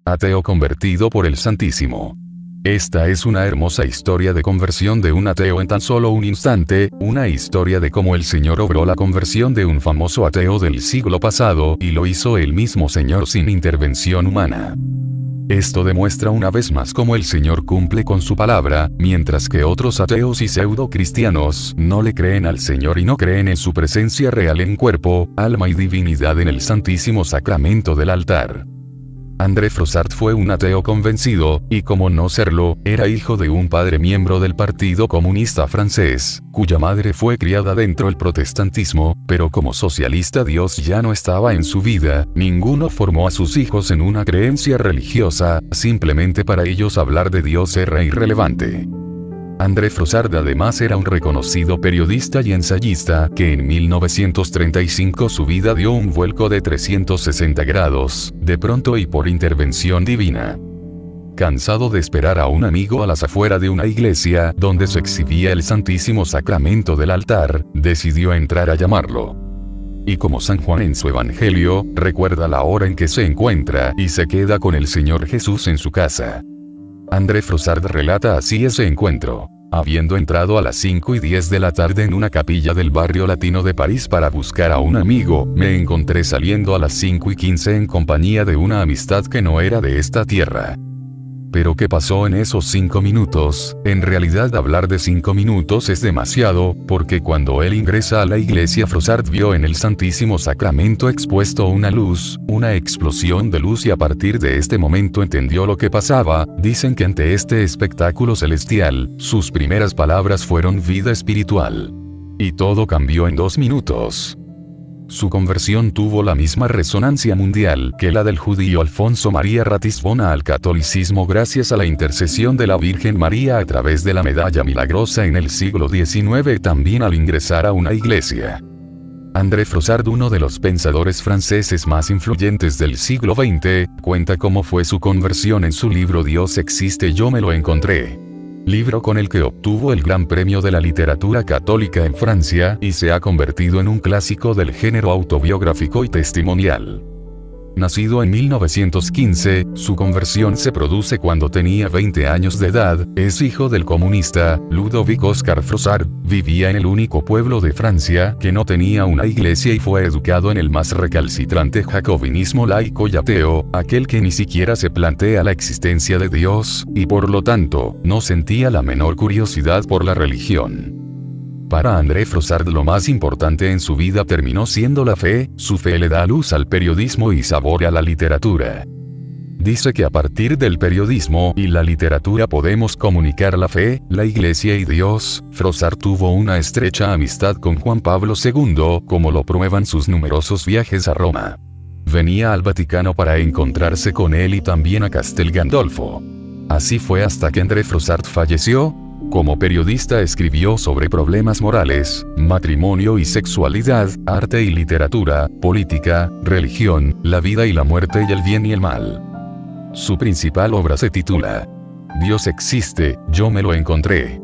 Ateo convertido por el Santísimo. Esta es una hermosa historia de conversión de un ateo en tan solo un instante, una historia de cómo el Señor obró la conversión de un famoso ateo del siglo pasado, y lo hizo el mismo Señor sin intervención humana. Esto demuestra una vez más cómo el Señor cumple con su palabra, mientras que otros ateos y pseudo-cristianos no le creen al Señor y no creen en su presencia real en cuerpo, alma y divinidad en el Santísimo Sacramento del altar. André Frossard fue un ateo convencido, y como no serlo, era hijo de un padre miembro del Partido Comunista francés, cuya madre fue criada dentro del protestantismo, pero como socialista Dios ya no estaba en su vida. Ninguno formó a sus hijos en una creencia religiosa, simplemente para ellos hablar de Dios era irrelevante. André Frossard además era un reconocido periodista y ensayista que en 1935 su vida dio un vuelco de 360 grados, de pronto y por intervención divina. Cansado de esperar a un amigo a las afueras de una iglesia donde se exhibía el Santísimo Sacramento del altar, decidió entrar a llamarlo. Y como San Juan en su Evangelio, recuerda la hora en que se encuentra y se queda con el Señor Jesús en su casa. André Frossard relata así ese encuentro. Habiendo entrado a las 5:10 de la tarde en una capilla del barrio latino de París para buscar a un amigo, me encontré saliendo a las 5:15 en compañía de una amistad que no era de esta tierra. Pero ¿qué pasó en esos 5 minutos? En realidad hablar de 5 minutos es demasiado, porque cuando él ingresa a la iglesia Frossard vio en el Santísimo Sacramento expuesto una luz, una explosión de luz y a partir de este momento entendió lo que pasaba. Dicen que ante este espectáculo celestial, sus primeras palabras fueron vida espiritual. Y todo cambió en 2 minutos. Su conversión tuvo la misma resonancia mundial que la del judío Alfonso María Ratisbona al catolicismo gracias a la intercesión de la Virgen María a través de la medalla milagrosa en el siglo XIX también al ingresar a una iglesia. André Frossard, uno de los pensadores franceses más influyentes del siglo XX, cuenta cómo fue su conversión en su libro Dios existe, yo me lo encontré. Libro con el que obtuvo el Gran Premio de la Literatura Católica en Francia y se ha convertido en un clásico del género autobiográfico y testimonial. Nacido en 1915, su conversión se produce cuando tenía 20 años de edad, es hijo del comunista, Ludovic Oscar Frossard, vivía en el único pueblo de Francia que no tenía una iglesia y fue educado en el más recalcitrante jacobinismo laico y ateo, aquel que ni siquiera se plantea la existencia de Dios, y por lo tanto, no sentía la menor curiosidad por la religión. Para André Frossard lo más importante en su vida terminó siendo la fe. Su fe le da luz al periodismo y sabor a la literatura. Dice que a partir del periodismo y la literatura podemos comunicar la fe, la iglesia y Dios. Frossard tuvo una estrecha amistad con Juan Pablo II, como lo prueban sus numerosos viajes a Roma. Venía al Vaticano para encontrarse con él y también a Castel Gandolfo. Así fue hasta que André Frossard falleció. Como periodista escribió sobre problemas morales, matrimonio y sexualidad, arte y literatura, política, religión, la vida y la muerte y el bien y el mal. Su principal obra se titula Dios existe, yo me lo encontré.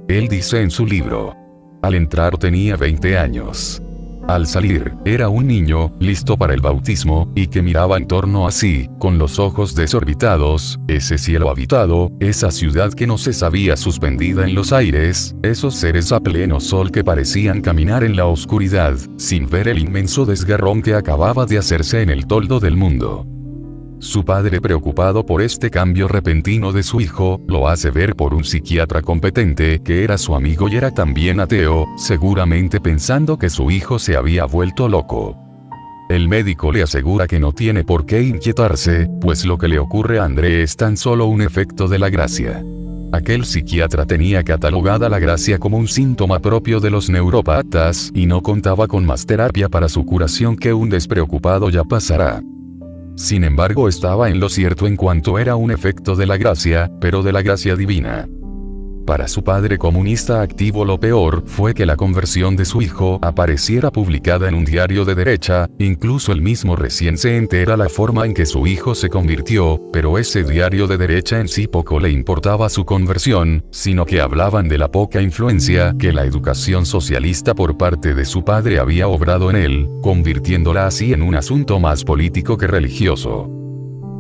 Él dice en su libro: al entrar tenía 20 años. Al salir, era un niño, listo para el bautismo, y que miraba en torno a sí, con los ojos desorbitados, ese cielo habitado, esa ciudad que no se sabía suspendida en los aires, esos seres a pleno sol que parecían caminar en la oscuridad, sin ver el inmenso desgarrón que acababa de hacerse en el toldo del mundo. Su padre, preocupado por este cambio repentino de su hijo, lo hace ver por un psiquiatra competente que era su amigo y era también ateo, seguramente pensando que su hijo se había vuelto loco. El médico le asegura que no tiene por qué inquietarse, pues lo que le ocurre a André es tan solo un efecto de la gracia. Aquel psiquiatra tenía catalogada la gracia como un síntoma propio de los neurópatas y no contaba con más terapia para su curación que un despreocupado ya pasará. Sin embargo, estaba en lo cierto en cuanto era un efecto de la gracia, pero de la gracia divina. Para su padre comunista activo lo peor fue que la conversión de su hijo apareciera publicada en un diario de derecha, incluso él mismo recién se entera la forma en que su hijo se convirtió, pero ese diario de derecha en sí poco le importaba su conversión, sino que hablaban de la poca influencia que la educación socialista por parte de su padre había obrado en él, convirtiéndola así en un asunto más político que religioso.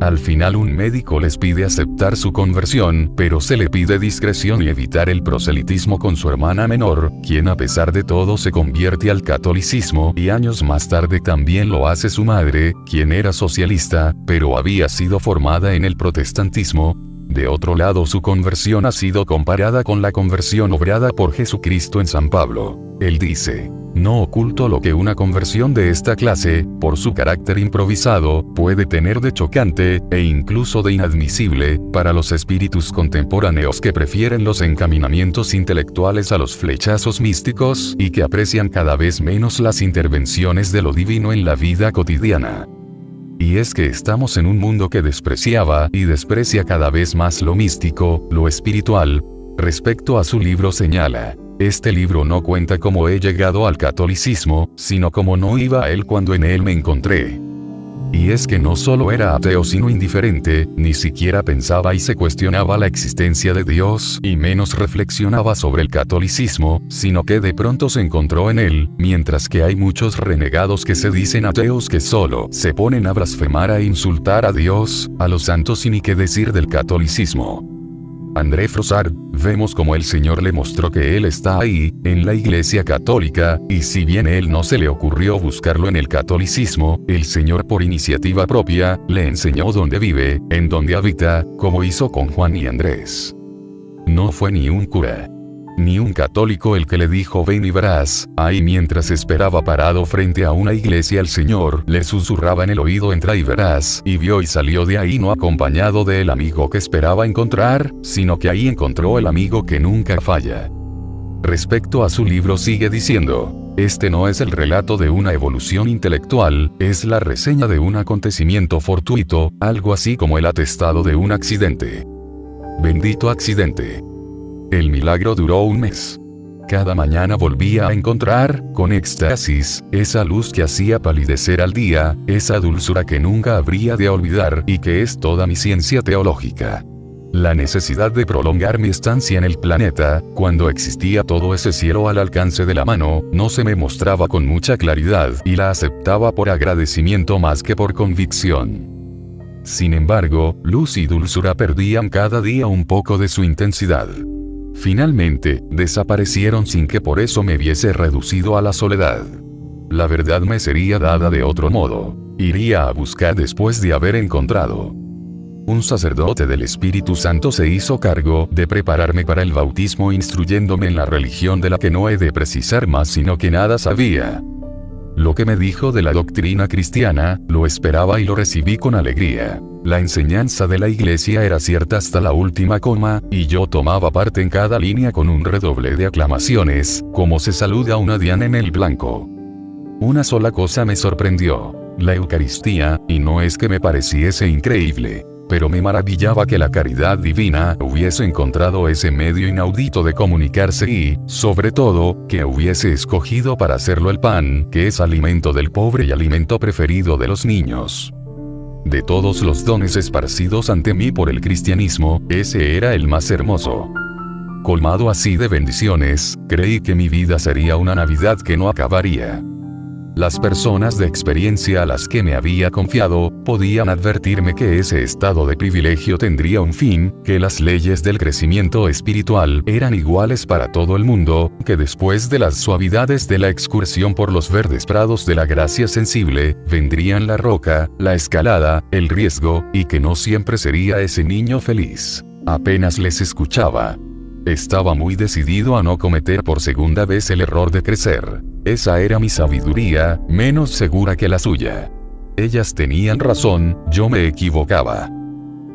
Al final un médico les pide aceptar su conversión, pero se le pide discreción y evitar el proselitismo con su hermana menor, quien a pesar de todo se convierte al catolicismo y años más tarde también lo hace su madre, quien era socialista, pero había sido formada en el protestantismo. De otro lado, su conversión ha sido comparada con la conversión obrada por Jesucristo en San Pablo. Él dice: no oculto lo que una conversión de esta clase, por su carácter improvisado, puede tener de chocante, e incluso de inadmisible, para los espíritus contemporáneos que prefieren los encaminamientos intelectuales a los flechazos místicos, y que aprecian cada vez menos las intervenciones de lo divino en la vida cotidiana. Y es que estamos en un mundo que despreciaba y desprecia cada vez más lo místico, lo espiritual. Respecto a su libro señala: este libro no cuenta cómo he llegado al catolicismo, sino cómo no iba a él cuando en él me encontré. Y es que no solo era ateo sino indiferente, ni siquiera pensaba y se cuestionaba la existencia de Dios, y menos reflexionaba sobre el catolicismo, sino que de pronto se encontró en él, mientras que hay muchos renegados que se dicen ateos que solo se ponen a blasfemar e insultar a Dios, a los santos y ni qué decir del catolicismo. André Frossard, vemos como el Señor le mostró que Él está ahí, en la Iglesia Católica, y si bien Él no se le ocurrió buscarlo en el catolicismo, el Señor por iniciativa propia, le enseñó dónde vive, en dónde habita, como hizo con Juan y Andrés. No fue ni un cura, ni un católico el que le dijo ven y verás. Ahí mientras esperaba parado frente a una iglesia el Señor le susurraba en el oído entra y verás, y vio y salió de ahí no acompañado del amigo que esperaba encontrar, sino que ahí encontró el amigo que nunca falla. Respecto a su libro sigue diciendo: este no es el relato de una evolución intelectual, es la reseña de un acontecimiento fortuito, algo así como el atestado de un accidente. Bendito accidente. El milagro duró un mes. Cada mañana volvía a encontrar, con éxtasis, esa luz que hacía palidecer al día, esa dulzura que nunca habría de olvidar y que es toda mi ciencia teológica. La necesidad de prolongar mi estancia en el planeta, cuando existía todo ese cielo al alcance de la mano, no se me mostraba con mucha claridad y la aceptaba por agradecimiento más que por convicción. Sin embargo, luz y dulzura perdían cada día un poco de su intensidad. Finalmente, desaparecieron sin que por eso me viese reducido a la soledad. La verdad me sería dada de otro modo. Iría a buscar después de haber encontrado. Un sacerdote del Espíritu Santo se hizo cargo de prepararme para el bautismo instruyéndome en la religión de la que no he de precisar más sino que nada sabía. Lo que me dijo de la doctrina cristiana, lo esperaba y lo recibí con alegría. La enseñanza de la iglesia era cierta hasta la última coma, y yo tomaba parte en cada línea con un redoble de aclamaciones, como se saluda a una diana en el blanco. Una sola cosa me sorprendió: la Eucaristía, y no es que me pareciese increíble, pero me maravillaba que la caridad divina hubiese encontrado ese medio inaudito de comunicarse y, sobre todo, que hubiese escogido para hacerlo el pan, que es alimento del pobre y alimento preferido de los niños. De todos los dones esparcidos ante mí por el cristianismo, ese era el más hermoso. Colmado así de bendiciones, creí que mi vida sería una Navidad que no acabaría. Las personas de experiencia a las que me había confiado, podían advertirme que ese estado de privilegio tendría un fin, que las leyes del crecimiento espiritual eran iguales para todo el mundo, que después de las suavidades de la excursión por los verdes prados de la gracia sensible, vendrían la roca, la escalada, el riesgo, y que no siempre sería ese niño feliz. Apenas les escuchaba. Estaba muy decidido a no cometer por segunda vez el error de crecer. Esa era mi sabiduría, menos segura que la suya. Ellas tenían razón, yo me equivocaba.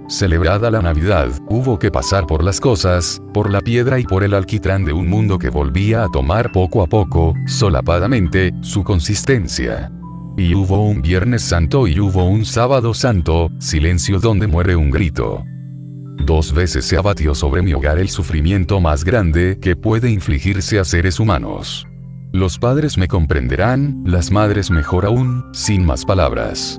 Celebrada la Navidad, hubo que pasar por las cosas, por la piedra y por el alquitrán de un mundo que volvía a tomar poco a poco, solapadamente, su consistencia. Y hubo un Viernes Santo y hubo un Sábado Santo, silencio donde muere un grito. 2 veces se abatió sobre mi hogar el sufrimiento más grande que puede infligirse a seres humanos. Los padres me comprenderán, las madres mejor aún, sin más palabras.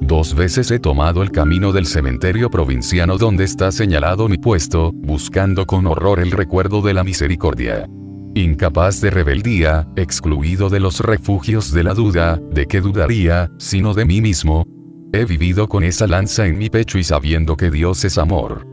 2 veces he tomado el camino del cementerio provinciano donde está señalado mi puesto, buscando con horror el recuerdo de la misericordia. Incapaz de rebeldía, excluido de los refugios de la duda, ¿de qué dudaría, sino de mí mismo? He vivido con esa lanza en mi pecho y sabiendo que Dios es amor.